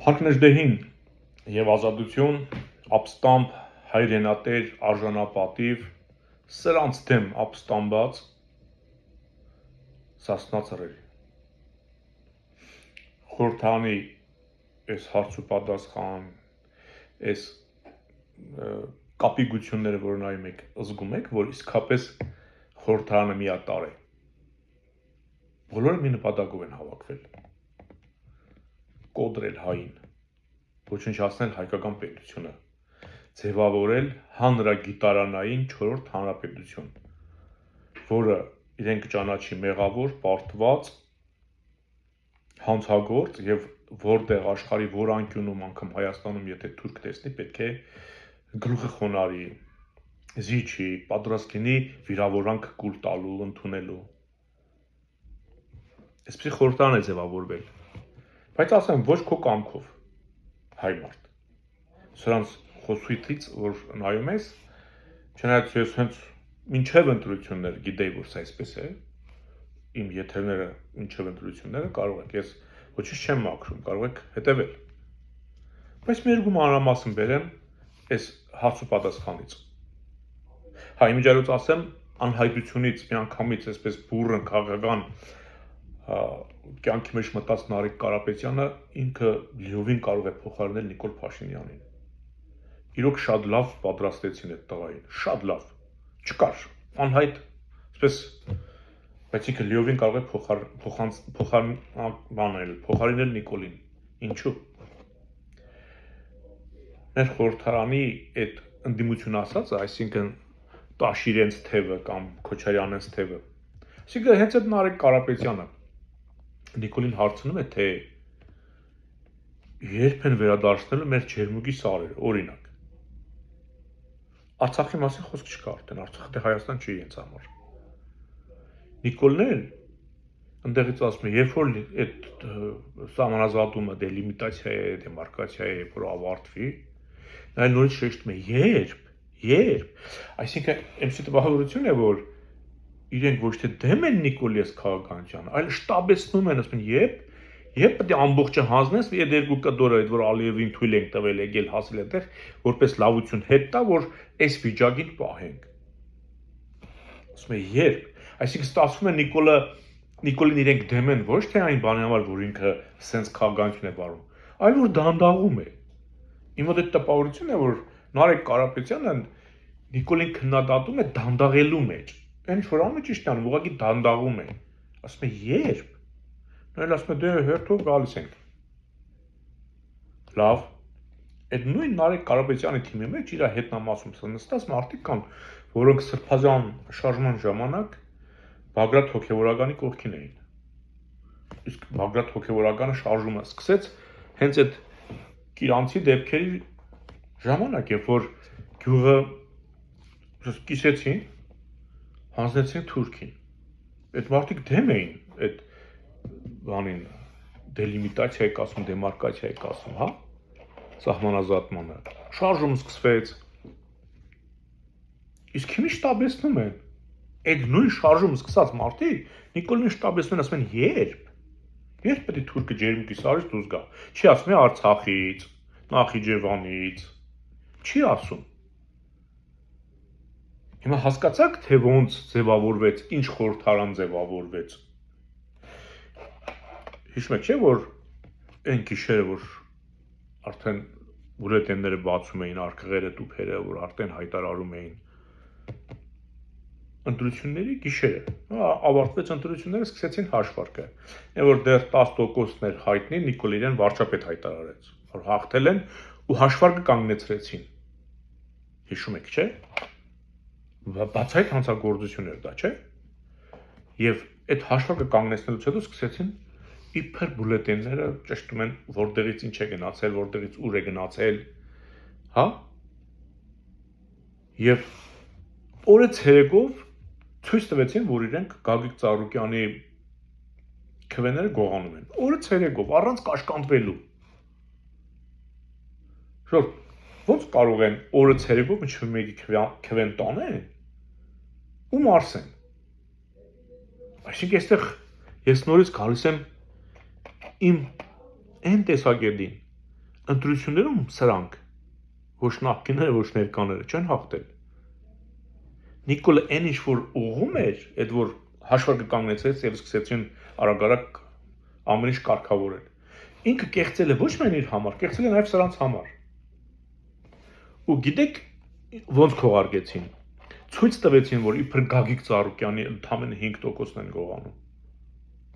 Հարկնեժդեհին և ազատություն, ապստամբ, հայրենատեր, արժանապատիվ, սրանց դեմ ապստամբած Սասնա ծռեր։ Խորհրդանի այս հարց ու պատասխան, այս կապիգությունները, որ նայում եք, զգում եք, որ իսկապես խորհրդարանը միատարր է։ Բոլորը մի նպատակով են հավաքվել։ Կոտրել հային, ոչնչացնել հայկական պետությունը, ձևավորել հանրագիտարանային 4-րդ հանրապետություն, որը իրեն կճանաչի մեղավոր, պարտված, հանցագործ եւ որտեղ աշխարհի որ անկյունում անգամ Հայաստանում եթե թուրք տեսնի, պետք է գլուխը խոնարհի, զիջի, պատրաստ լինի վիրավորանք կուլ տալու, ընդունելու։ Այսպեսի խորհրդարան է ձևավորվել։ Բայց ասեմ, ոչ քո կամքով, հայ մարդ։ Սրանց խոսույթից, որ նայում ես, չնայած ես հենց մինչև ընտրություններ գիտեի, որ սա այսպես է, իմ եթերները մինչև ընտրությունները կարող եք, ես ոչինչ չեմ մաքրում, կարող եք հետևել։ Բայց մի երկու մանրամասն բերեմ այս հարց ու պատասխանից։ Հա, իմիջիայլոց ասեմ, անհայտությունից միանգամից այսպես բուրըն քաղաքական կյանքի մեջ մտած Նարեկ Կարապետյանը ինքը լիովին կարող է փոխարինել Նիկոլ Փաշինյանին։ Իրոք շատ լավ պատրաստեցին այդ տղային, շատ լավ։ Չկար, անհայտ, այսպես, բայց ինքը լիովին կարող է փոխարինել Նիկոլին։ Ինչու՞։ Մեր խորհրդարանի այդ ընդդիմություն ասածը, այսինքն Տաշիրենց թևը կամ Քոչարյանենց թևը, այսինքն հենց այդ Նարեկ Կարապետյանը Նիկոլին հարցնում է, թե երբ են վերադարձնելու մեր ջերմուկի սարերը, օրինակ։ Արցախի մասին խոսք չկա արդեն, Արցախը դե Հայաստան չի ինձ համար։ Նիկոլն էլ ընդեղից ասում է, երբ որ այդ սահմանազատումը դելիմիտացիա է, դեմարկացիա է, որ ավարտվի, նա նորից շեշտում է, երբ, այսինքն MC տպավորություն է, որ իրենք ոչ թե դեմ են Նիկոլի այս քաղաքականությանը, այլ շտաբեցնում են, ասում են, երբ պետք է ամբողջը հանձնես, այդ երկու կտորը, այդ որ Ալիևին թույլ ենք տվել եկել հասել այդտեղ, որպես լավություն հետ տա, որ այս վիճակին պահենք։ Ասում է, երբ, այսինքն ստացվում է Նիկոլին իրենք դեմ են ոչ թե այն բանի համար, որ ինքը սենց քաղաքականություն է վարում, այլ որ դանդաղում է։ Իմ մոտ այդ տպավորությունն է, որ Նարեկ Կարապետյանը Նիկոլին քննադատում է դանդաղելու մեջ։ Այն ինչ որ անում է ճիշտ անում, ուղղակի դանդաղում է։ Ասում է, երբ։ Նա ասում է, դե հերթով գալիս ենք։ Լավ։ Այդ նույն Նարեկ Կարապետյանի թիմի մեջ իր հետնամասում նստած մարդիկ կան, որոնք սրբազան շարժման ժամանակ Բագրատ հոգևորականի կողքին էին։ Իսկ Բագրատ հոգևորականը շարժումը սկսեց հենց այդ կիրանցի դեպքերի ժամանակ, երբ որ գյուղը կիսեցին, հանձնեցին Թուրքին։ Այդ մարդիկ դեմ էին այդ բանին, դելիմիտացիա եք ասում, դեմարկացիա եք ասում, հա, սահմանազատմանը, շարժում սկսվեց, իսկ հիմի շտաբեցնում են, այդ նույն շարժում սկսած մարդիկ, Նիկոլին շտաբեցնում են, ասում են, երբ պետք է թուրքը ջերմուկի սարից դուրս գա, չի ասում է Արցախից, Նախիջևանից, չի ասում։ Հիմա հասկացաք, թե ոնց ձևավորվեց, ինչ խորհրդարան ձևավորվեց։ Հիշում եք, չէ, որ այն գիշերը, որ արդեն բուլետենները բացում էին, արկղերը, տուփերը, որ արդեն հայտարարում էին ընտրությունների գիշերը, ավարտվեց ընտրությունները, սկսեցին հաշվարկը, այն որ դեռ 10%-ն էր հայտնի, Նիկոլ իրեն վարչապետ հայտարարեց, որ հաղթել են ու հաշվարկը կանգնեցրեցին։ Հիշում եք, չէ։ Բացահայտ հանցագործություն էր դա, չէ։ Եվ այդ հաշվարկը կանգնեցնելուց հետո սկսեցին իբր բուլետենները ճշտում են, որտեղից ինչ է գնացել, որտեղից ուր է գնացել, հա։ Եվ օրը ցերեկով ցույց տվեցին, որ իրենք Գագիկ Ծառուկյանի քվեները գողանում են։ Օրը ցերեկով առանց կաշկանդվելու։ Շո՞ր ոնց կարող են օրը ցերեկով ինչ-որ մեկի քվեն տանեն ու մարսեն։ Այսինքն այստեղ ես նորից գալիս եմ իմ այն տեսակետին, ընտրություններում սրանք ոչ նախկինները, ոչ ներկաները չեն հաղթել։ Նիկոլը այն ինչ որ ուղում էր, այդ որ հաշվարկը կանգնեցրեց եւ սկսեցին արագ-արագ ամեն ինչ կարգավորել։ Ինքը կեղծել է ոչ միայն իր համար, կեղծել է նաեւ սրանց համար։ Ու գիտեք ոնց քողարկեցին։ Ցույց տվեցին, որ իբր Գագիկ Ծառուկյանի ընդամենը 5%-ն են գողանում։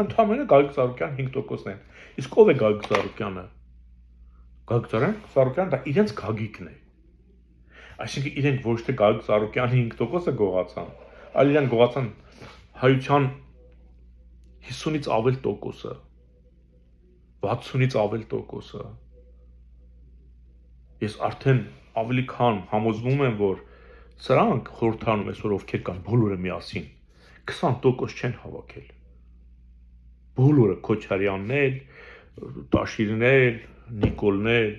Ընդամենը Գագիկ Ծառուկյան 5%-ն են։ Իսկ ով է Գագիկ Ծառուկյանը։ Գագիկ Ծառուկյանը դա իրենց Գագիկն է։ Այսինքն իրենք ոչ թե Գագիկ Ծառուկյանի 5%-ը գողացան, այլ իրենք գողացան հայության 50-ից ավել տոկոսը, 60-ից ավել տոկոսը։ Ես արդեն ավելի քան համոզվում եմ, որ սրանք խորհրդանում այսօր ովքեր կան բոլորը միասին 20% չեն հավաքել։ Բոլորը Քոչարյանն էլ, Տաշիրն էլ, Նիկոլն էլ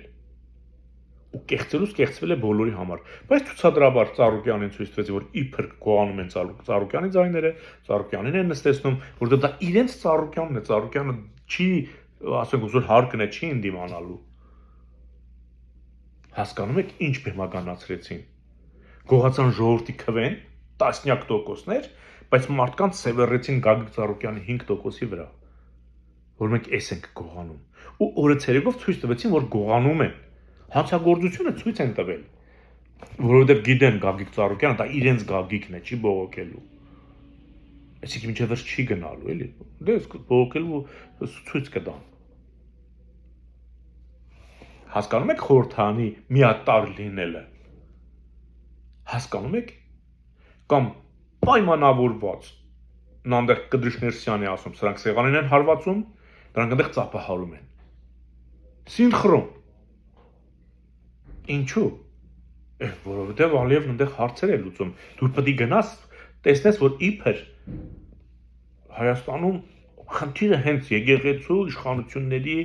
ու կեղծելուց կեղծվել է բոլորի համար։ Բայց ցուցադրաբար Ծառուկյանին ցույց տվեց, որ իբր գողանում են Ծառուկյանի ձայները, Ծառուկյանին են նստեցնում, որտեղ դա իրենց Ծառուկյանն է, Ծառուկյանը չի, ասենք ուզում հարկն է, չի ընդդիմանալու։ Հասկանում եք ինչ բեմականացրեցին։ Գողացան ժողովրդի քվեն, տասնյակ տոկոսներ, բայց մարդկանց սևեռեցին Գագիկ Ծառուկյանի 5%-ի վրա, որ մենք էս ենք գողանում։ Ու օրը ցերեկով ցույց տվեցին, որ գողանում են։ Հանցագործությունը ցույց են տվել, որովհետև գիտեն Գագիկ Ծառուկյանը դա իրենց Գագիկն է, չի բողոքելու։ Այսինքն մինչև վերջ չի գնալու, էլի։ Դες բողոքելու ցույց կտան։ Հասկանում եք խորհրդանի միատարր լինելը։ Հասկանում եք կամ պայմանավորված նանդեր Կդրիշներսյանի ասում, սրանք սեղանին են հարվածում, դրանք այնտեղ ծափահարում են։ Սինխրոն։ Ինչու՞։ Որովհետև Ալիևն այնտեղ հարցեր է լուծում։ Դու պետք է գնաս, տեսնես, որ իբր Հայաստանում խնդիրը հենց եկեղեցու իշխանությունների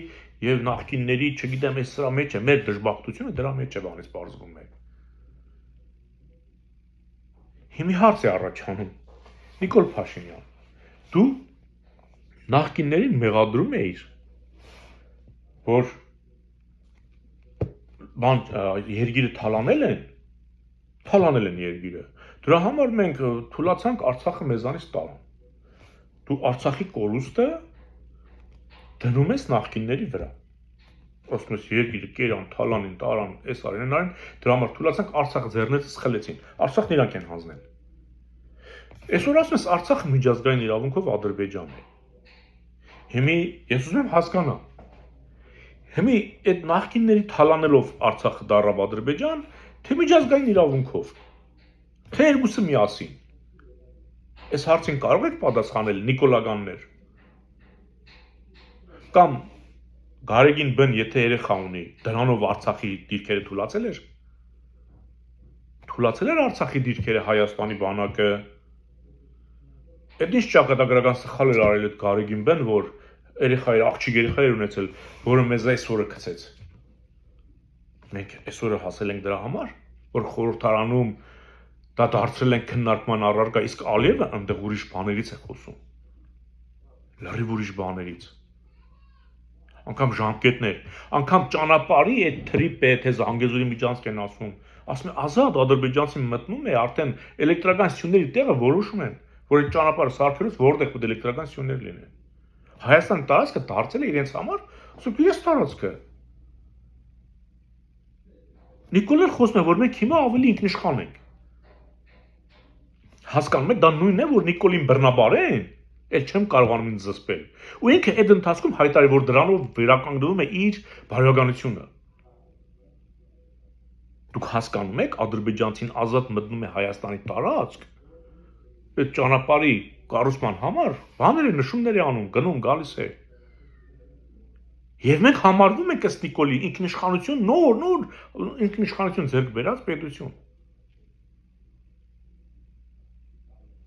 եւ նախկինների, չգիտեմ, այս սրա մեջ է, մեր դժբախտությունը դրա մեջ է բանից բարձվում է։ Հիմի հարց է առաջանում։ Նիկոլ Փաշինյան, դու նախկիններին մեղադրում էիր, որ երգիրը թալանել են երգիրը։ Դրա համար մենք թուլացանք Արցախը մեզանից տալան։ Դու Արցախի կորուստը դնում ես նախկինների վրա։ Ասում ես երգիրը կերան, թալանին, տարան, այս արեն, այն, դրա համար թուլացանք Արցախը ձեռնեցից խլեցին։ Արցախն իրանք են հանձնել։ Այսօր ասում ես Արցախը միջազգային իրավունքով Ադրբեջան է։ Հիմի ես ուզում եմ հասկանալ։ Հիմի այդ նախկինների թալանելով Արցախը դառավ Ադրբեջան, թե միջազգային իրավունքով։ Թե երկուսը միասին։ Այս հարցին կարող եք պատասխանել Նիկոլագաններ։ Կամ Գարեգին բն, եթե երեխա ունի, դրանով Արցախի դիրքերը թուլացել էր։ Թուլացել էր Արցախի դիրքերը Հայաստանի բանակը։ Այդ ինչ ճակատագրական սխալ էր արել այդ Գարեգին բն, որ աղջիկ երեխա էր ունեցել, որը մեզ այսօրը գցեց։ Մենք այսօրը հասել ենք դրա համար, որ խորհրդարանում դա դարձրել են քննարկման առարկա, իսկ Ալիևը այնտեղ ուրիշ բաներից է խոսում։ Լրիվ ուրիշ բաներից։ Անգամ ժամկետներ, անգամ ճանապարհի այդ թրիպը, թե Զանգեզուրի միջանցք են ասում է ազատ ադրբեջանցի մտնում է արդեն էլեկտրական սյուների տեղը որոշում են, որ այդ ճանապարհը սարքելուց որտեղ պետք է էլեկտրական սյուներ լինեն։ Հայաստանի տարածքը դարձել է իրենց համար, ասում ես տարածքը։ Նիկոլը խոսում է, որ մենք հիմա ավելի ինքնիշխան ենք։ Հասկանում եք, դա նույնն է, որ Նիկոլին բռնաբարեն, էլ չեմ կարողանում ինձ զսպել։ Ու ինքը այդ ընթացքում հայտարարի, որ դրանով վերականգնվում է իր բարոյականությունը։ Դուք հասկանում եք, ադրբեջանցին ազատ մտնում է Հայաստանի տարածք, այդ ճանապարհի կառուցման համար բաներ է, նշումներ է անում, գնում, գալիս է։ Եվ մենք համարվում ենք ըստ Նիկոլի ինքնիշխանություն, նոր ինքնիշխանություն ձեռք բերած պետություն։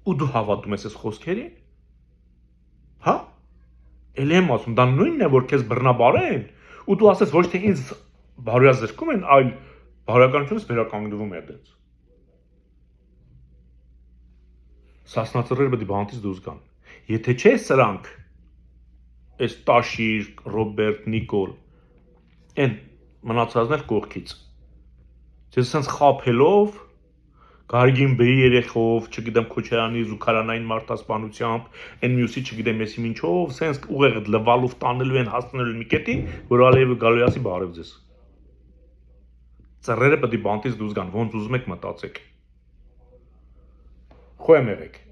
Ու դու հավատում ես այս խոսքերին։ Հա? Էլ եմ ասում, դա նույնն է, որ քեզ բռնաբարեն, ու դու ասես ոչ թե ինձ բարոյազրկում են, այլ բարոյականությունս վերականգնվում է դից։ Սասնացրերը պետք է բանտից դուրս գան։ Եթե չէ սրանք, այս Տաշիր, Ռոբերտ, Նիկոլ, այն մնացածներ կողքից։ Ձեզ sense խափելով, Գարգին բերի երեխով, չգիտեմ Քոչարյանի զուգարանային մարտահրավերությամբ, այն մյուսի չգիտեմ եսի ինչով, sense ուղեղը լվալով տանելու են հասնելու մի կետի, որ Ալիևը գալու է ասի բարև ձեզ։ Ծռերը պետք է բանտից դուրս գան, ոնց ուզում եք մտածեք։ Խոյեմ եղեք։